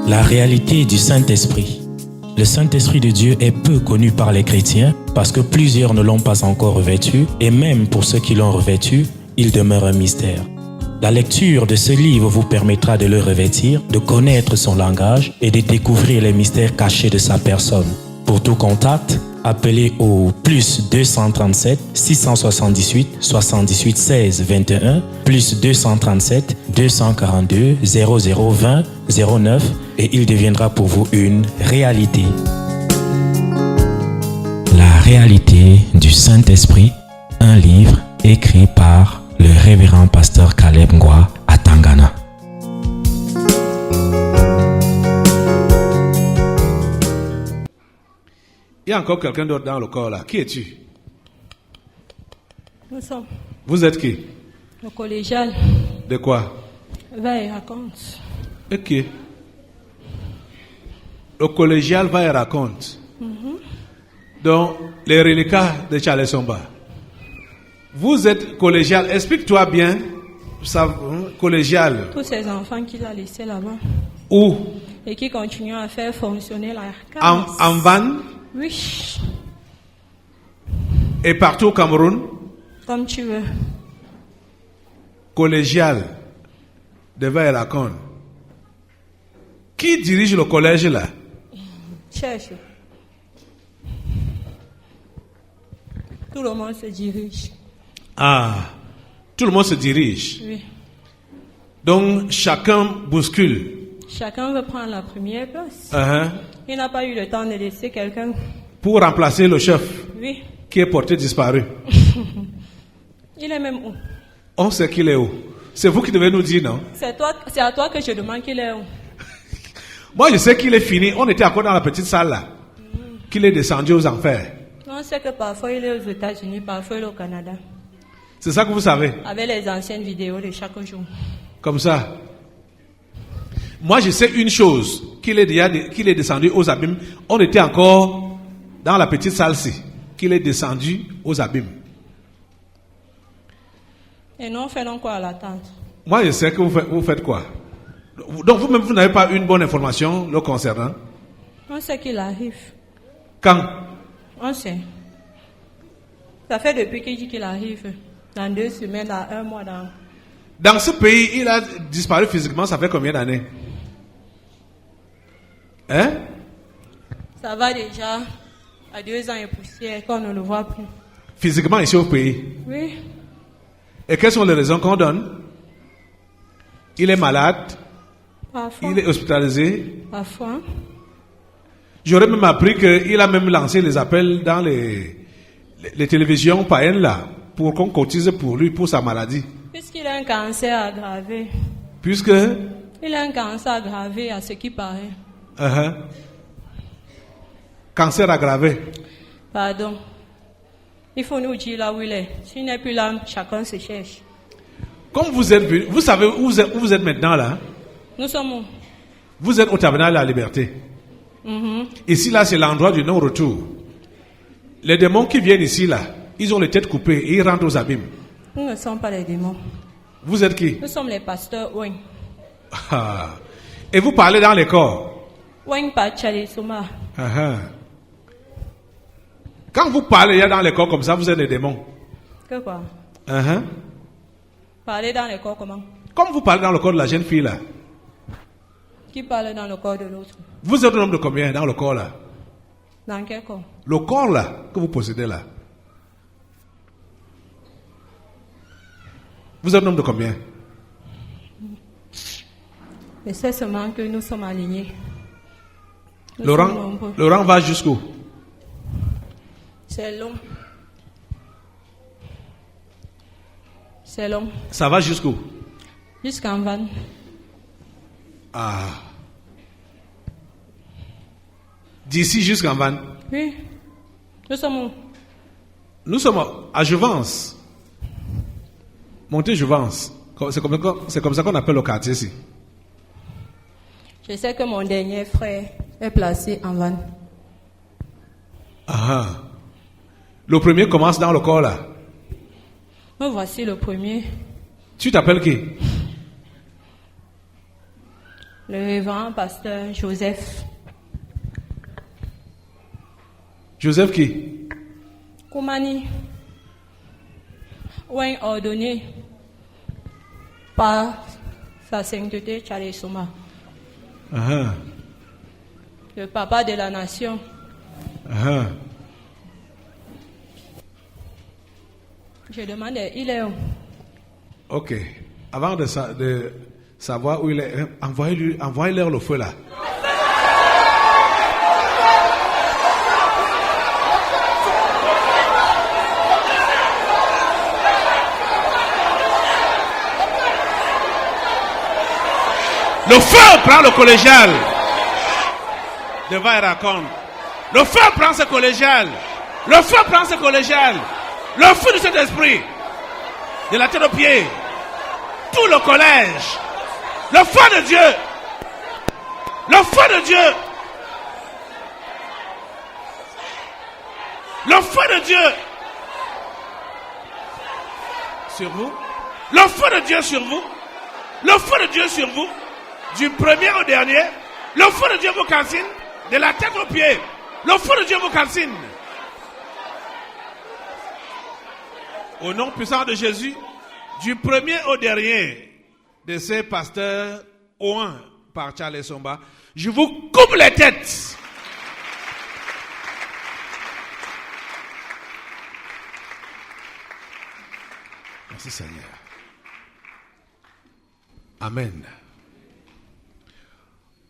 La réalité du Saint-Esprit. Le Saint-Esprit de Dieu est peu connu par les chrétiens parce que plusieurs ne l'ont pas encore revêtu et même pour ceux qui l'ont revêtu, il demeure un mystère. La lecture de ce livre vous permettra de le revêtir, de connaître son langage et de découvrir les mystères cachés de sa personne. Pour tout contact, appelez au plus 237 678 78 16 21 plus 237 242 0020 09 et il deviendra pour vous une réalité. La réalité du Saint-Esprit, un livre écrit par le révérend pasteur Caleb Ngwa à Tangana. Il y a encore quelqu'un d'autre dans le corps là. Qui es-tu? Nous sommes Vous êtes qui? le collégial. De quoi? Va et raconte. Ok. Le collégial va et raconte. Donc, les reliquats de Charles Somba. Vous êtes collégial. Explique-toi bien. Ça, collégial. Tous ces enfants qu'il a laissés là-bas Où? et qui continuent à faire fonctionner la En case. Van Oui, et partout au Cameroun. comme tu veux. Collégial de va et raconte. Qui dirige le collège là? Cherche. Tout le monde se dirige. Ah, tout le monde se dirige. Oui. Donc, chacun bouscule. Chacun veut prendre la première place. Uh-huh. Il n'a pas eu le temps de laisser quelqu'un. Pour remplacer le chef Oui. qui est porté disparu. Il est même où? On sait qu'il est où. C'est vous qui devez nous dire, non? C'est à toi que je demande qu'il est où. Moi, je sais qu'il est fini. On était encore dans la petite salle là. Qu'il est descendu aux enfers. On sait que parfois il est aux États-Unis, parfois il est au Canada. C'est ça que vous savez. Avec les anciennes vidéos de chaque jour. Comme ça. Moi, je sais une chose. Qu'il est descendu aux abîmes. On était encore dans la petite salle-ci. Qu'il est descendu aux abîmes. Et nous, on fait donc quoi à l'attente? Moi, je sais que vous faites quoi. Donc, vous-même, vous n'avez pas une bonne information le concernant. On sait qu'il arrive. Quand? On sait. Ça fait depuis qu'il dit qu'il arrive. Dans 2 semaines, dans 1 mois. Dans ce pays, il a disparu physiquement, ça fait combien d'années? Hein? Ça va déjà à 2 ans et poussière qu'on ne le voit plus. Physiquement ici au pays. Oui. Et quelles sont les raisons qu'on donne? Il est malade, Parfois. il est hospitalisé. Parfois. J'aurais même appris qu'il a même lancé les appels dans les télévisions païennes là, pour qu'on cotise pour lui, pour sa maladie. Puisqu'il a un cancer aggravé. Puisque... Il a un cancer aggravé à ce qui paraît. Cancer aggravé. Pardon. Il faut nous dire là où il est. S'il n'est plus là, chacun se cherche. Comme vous êtes venu, vous savez où vous êtes maintenant là? Nous sommes où? Vous êtes au Tabernacle de la Liberté. Ici là, c'est l'endroit du non-retour. Les démons qui viennent ici là, ils ont les têtes coupées et ils rentrent aux abîmes. Nous ne sommes pas les démons. Vous êtes qui? Nous sommes les pasteurs Ouing. Ah. Et vous parlez dans les corps. Ouing Pachali Souma. Quand vous parlez dans les corps comme ça, vous êtes des démons. Que quoi? Parler dans le corps comment? Comme vous parlez dans le corps de la jeune fille là. Qui parle dans le corps de l'autre? Vous êtes un homme de combien dans le corps là? Dans quel corps? Le corps là, que vous possédez là. Vous êtes un homme de combien? Mais c'est seulement que nous sommes alignés. Nous sommes nombreux. Le rang va jusqu'où? C'est long. C'est long. Ça va jusqu'où? Jusqu'en Van. Ah. D'ici jusqu'en Van. Oui. Nous sommes où? Nous sommes à Jouvence. Montée Jouvence. C'est comme ça qu'on appelle le quartier ici. Je sais que mon dernier frère est placé en Van. Ah. Le premier commence dans le corps là. Me voici le premier. Tu t'appelles qui? le révérend pasteur Joseph Joseph qui? Koumani, ouin ordonné par sa sainteté Charles Somba, Uh-huh. le papa de la nation. Uh-huh. Je demande, il est où? Ok. Avant de savoir où il est, envoyez-leur le feu là. Le feu prend le collégial. Devant et raconte. Le feu prend ce collégial. Le feu prend ce collégial. Le feu de cet esprit. De la tête aux pieds. Tout le collège. Le feu de Dieu. Le feu de Dieu. Le feu de Dieu. Sur vous. Le feu de Dieu sur vous. Le feu de Dieu sur vous. Du premier au dernier. Le feu de Dieu vous calcine. De la tête aux pieds. Le feu de Dieu vous calcine. Au nom puissant de Jésus. Du premier au dernier de ces pasteurs oints par Charles Somba, je vous coupe les têtes. Merci Seigneur. Amen.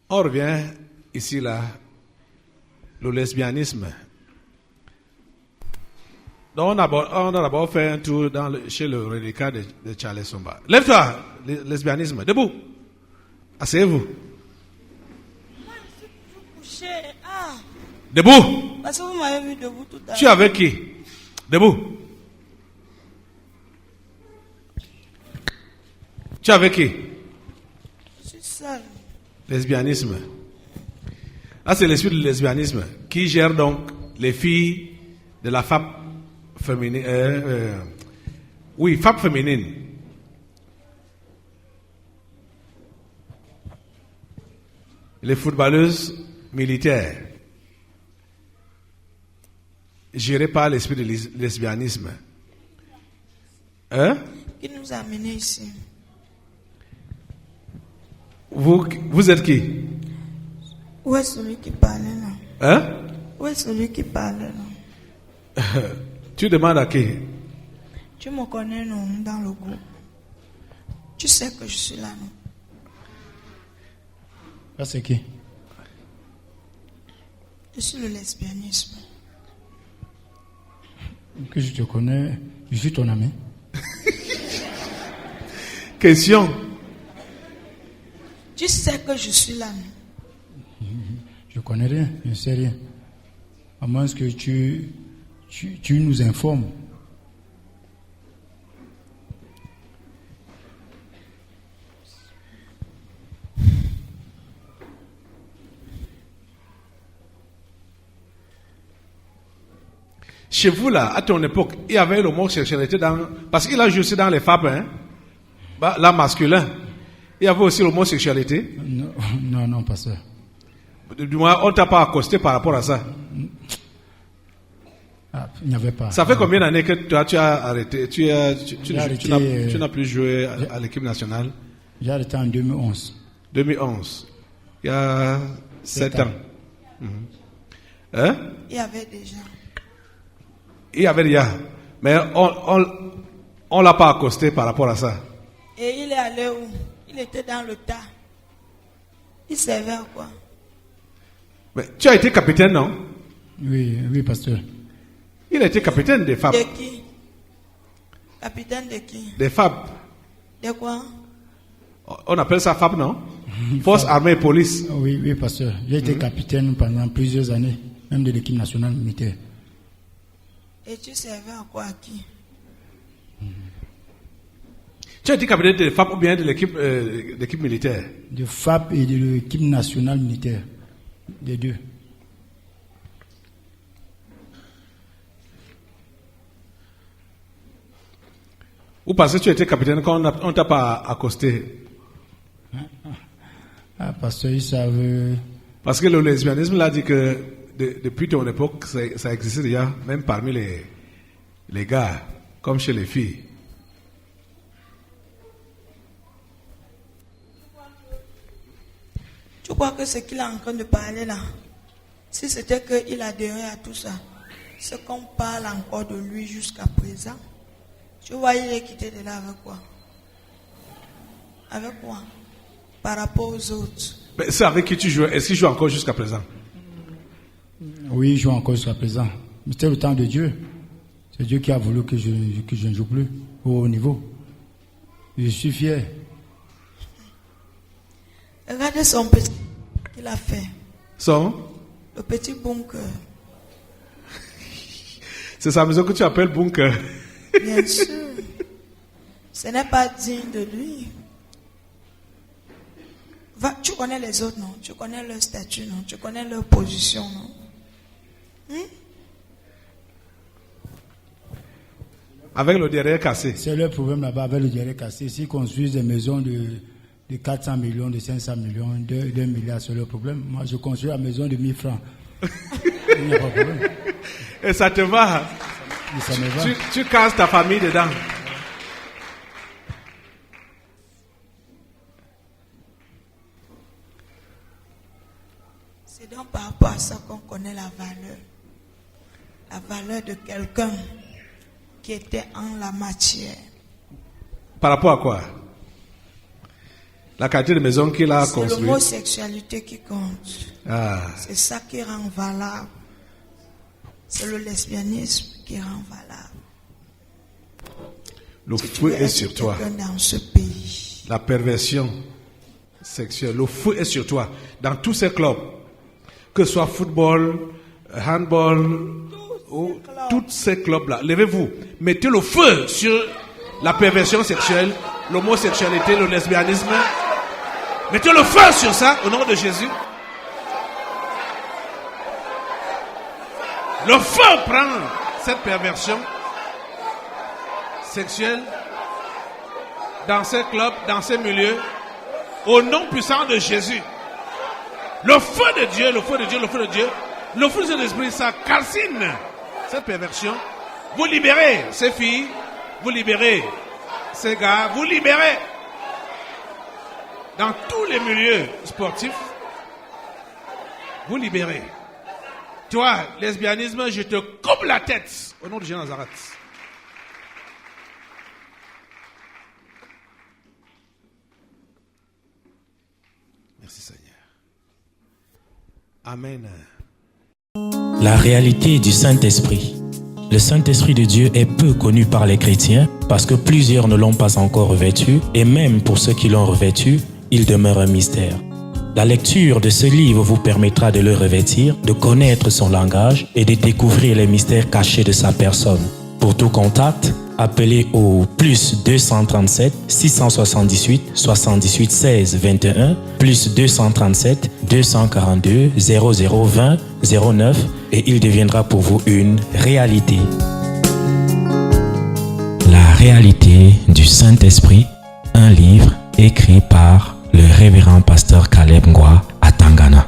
On revient ici là, le lesbianisme. Donc on a d'abord fait un tour chez le reliquat de Charles Somba. Lève-toi, lesbianisme, debout. Asseyez-vous. Moi, je suis couché. Ah, Debout. parce que vous m'avez vu debout tout à l'heure. Tu es avec qui? Debout. Tu es avec qui? Je suis seul. Lesbianisme. Là, c'est l'esprit du lesbianisme qui gère donc les filles de la femme féminine. Oui, femme féminine. Les footballeuses militaires. Gérées par l'esprit du lesbianisme. Hein? Qui nous a amenés ici? Vous êtes qui? Où est celui qui parlait là? Hein? Où est celui qui parlait là? Tu demandes à qui? Tu me connais non dans le groupe. Tu sais que je suis là non? Ça c'est qui? Je suis le lesbianisme. Que je te connais, je suis ton ami. Question. Tu sais que je suis là non? Je connais rien, je ne sais rien. À moins que tu nous informes. Chez vous là, à ton époque, il y avait l'homosexualité parce qu'il a joué aussi dans les FAP, hein? Là, masculin. Il y avait aussi l'homosexualité. Non, pas ça. Du moins, on ne t'a pas accosté par rapport à ça. Ah, il n'y avait pas. Ça fait combien d'années que toi, tu as arrêté? Tu n'as plus joué à l'équipe nationale? J'ai arrêté en 2011. 2011. Il y a 7 ans. Hein? Il y avait déjà. Il y avait déjà. Mais on l'a pas accosté par rapport à ça. Et il est allé où? Il était dans le tas. Il servait à quoi? Mais tu as été capitaine, non? Oui, pasteur. Il a été capitaine des FAP. De qui? Capitaine de qui? Des FAP. De quoi? On appelle ça FAP, non? Force armée et police. Oui, pasteur. J'ai été capitaine pendant plusieurs années, même de l'équipe nationale militaire. Et tu servais à quoi? À qui? Tu as été capitaine des FAP ou bien de l'équipe militaire? De FAP et de l'équipe nationale militaire. Les deux. Ou parce que tu étais capitaine quand on ne t'a pas accosté? Ah, pasteur, ils savent. Parce que le lesbianisme l'a dit que depuis ton époque, ça existait déjà, même parmi les gars, comme chez les filles. Tu crois que ce qu'il est en train de parler là, si c'était qu'il adhérait à tout ça, ce qu'on parle encore de lui jusqu'à présent, tu vois, il est quitté de là avec quoi? Avec quoi? Par rapport aux autres. Mais c'est avec qui tu joues? Est-ce qu'il joue encore jusqu'à présent? Oui, il joue encore jusqu'à présent. Mais c'était le temps de Dieu. C'est Dieu qui a voulu que je ne joue plus au haut niveau. Je suis fier. Regardez son petit qu'il a fait. Le petit bunker. C'est sa maison que tu appelles bunker. Bien sûr. Ce n'est pas digne de lui. Tu connais les autres, non? Tu connais leur statut, non? Tu connais leur position, non? Avec le derrière cassé. C'est le problème là-bas avec le derrière cassé. S'ils construisent des maisons de 400 millions, de 500 millions, de 1 milliard, c'est le problème. Moi, je construis la maison de 1000 francs. Il n'y a pas de problème. Et ça te va? Et ça me va. Tu casses ta famille dedans. C'est donc par rapport à ça qu'on connaît la valeur. La valeur de quelqu'un qui était en la matière. Par rapport à quoi? La qualité de maison qu'il a construite. C'est l'homosexualité qui compte. Ah. C'est ça qui rend valable. C'est le lesbianisme qui rend valable. Le feu est sur toi. Dans ce pays. La perversion sexuelle. Le feu est sur toi. Dans tous ces clubs. Que ce soit football, handball, tous ces clubs-là. Levez-vous. Mettez le feu sur la perversion sexuelle, l'homosexualité, le lesbianisme. Mettez le feu sur ça au nom de Jésus. Le feu prend cette perversion sexuelle dans ces clubs, dans ces milieux, au nom puissant de Jésus. Le feu de Dieu, le feu de Dieu, le feu de Dieu, le feu de l'Esprit, ça calcine cette perversion. Vous libérez ces filles, vous libérez ces gars, vous libérez dans tous les milieux sportifs, vous libérez. Toi, lesbianisme, je te coupe la tête au nom de Jésus Nazareth. Merci Seigneur. Amen. La réalité du Saint-Esprit. Le Saint-Esprit de Dieu est peu connu par les chrétiens parce que plusieurs ne l'ont pas encore revêtu et même pour ceux qui l'ont revêtu, il demeure un mystère. La lecture de ce livre vous permettra de le revêtir, de connaître son langage et de découvrir les mystères cachés de sa personne. Pour tout contact, appelez au plus 237 678 78 16 21 plus 237 242 0020 09 et il deviendra pour vous une réalité. La réalité du Saint-Esprit, un livre écrit par le révérend pasteur Caleb Ngwa à Tangana.